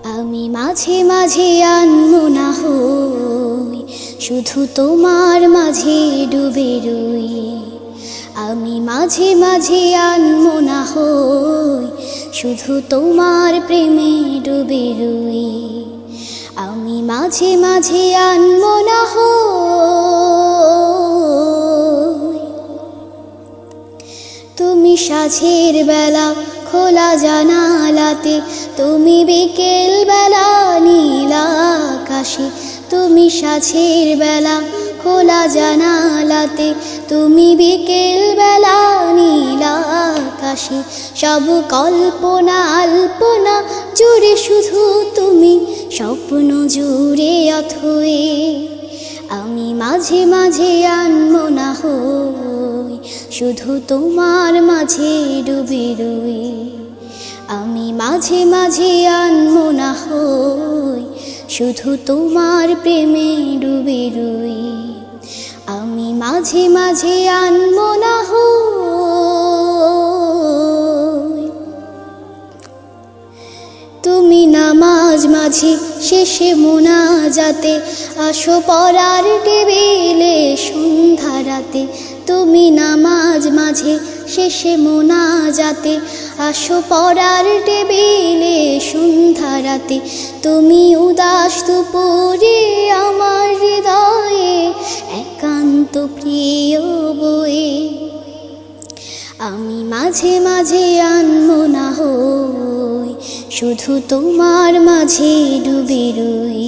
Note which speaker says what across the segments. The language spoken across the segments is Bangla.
Speaker 1: আমি মাঝে মাঝে আনমনা হই, শুধু তোমার মাঝে ডুবে রই। আমি মাঝে মাঝে আনমনা হই, শুধু তোমার প্রেমে ডুবে রই। আমি মাঝে মাঝে আনমনা হই। তুমি সাঁঝের বেলা খোলা জানালাতে, তুমি বিকেল বেলা নীল আকাশে। তুমি সাঁঝের বেলা খোলা জানালাতে, তুমি বিকেল বেলা নীল আকাশে। সব কল্পনা আল্পনা জুড়ে শুধু তুমি, স্বপ্ন জুড়ে অথই। আমি মাঝে মাঝে আনমনা হই, শুধু তোমার মাঝে ডুবে রই। আমি মাঝে মাঝে আনমনা হই, শুধু তোমার প্রেমে ডুবে রই। আমি মাঝে মাঝে আনমনা হই। তুমি নামাজ মাঝে শেষে মোনাজাতে, আসো পড়ার টেবিলে সন্ধ্যা রাতে। তুমি নামাজ মাঝে শেষে মোনাজাতে, আসো পড়ার টেবিলে সন্ধ্যা রাতে। তুমি উদাস দুপুরে আমার হৃদয়ে একান্ত প্রিয় বয়ে। আমি মাঝে মাঝে আনমনা হই, শুধু তোমার মাঝে ডুবে রই।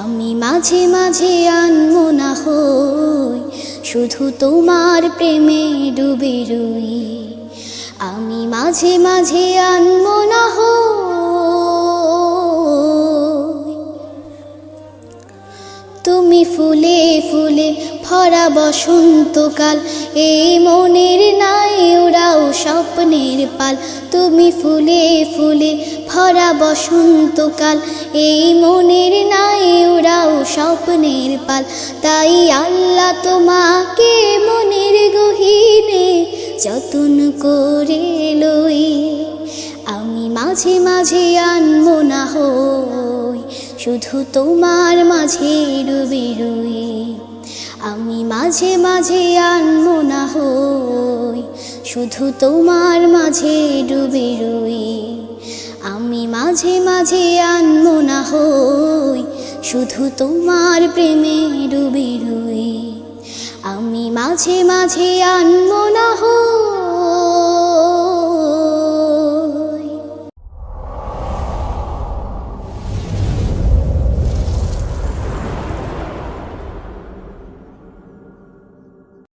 Speaker 1: আমি মাঝে মাঝে আনমনা হই, শুধু তোমার প্রেমে ডুবে রই। আমি মাঝে মাঝে আনমনা হই। তুমি ফুলে ফুলে ভরা বসন্তকাল, এই মনের নাই ওরাও স্বপ্নের পাল। তুমি ফুলে ফুলে ভরা বসন্তকাল, এই মনের নাই ওরাও স্বপ্নের পাল। তাই আল্লাহ তোমাকে মনের গহীনে যতন করে লই। আমি মাঝে মাঝে আনমনা হই, শুধু তোমার মাঝে ডুবে রই। আমি মাঝে মাঝে আনমনা হই, শুধু তোমার মাঝে ডুবে রই। আমি মাঝে মাঝে আনমনা হই, শুধু তোমার প্রেমে ডুবে রই। আমি মাঝে মাঝে আনমনা হই।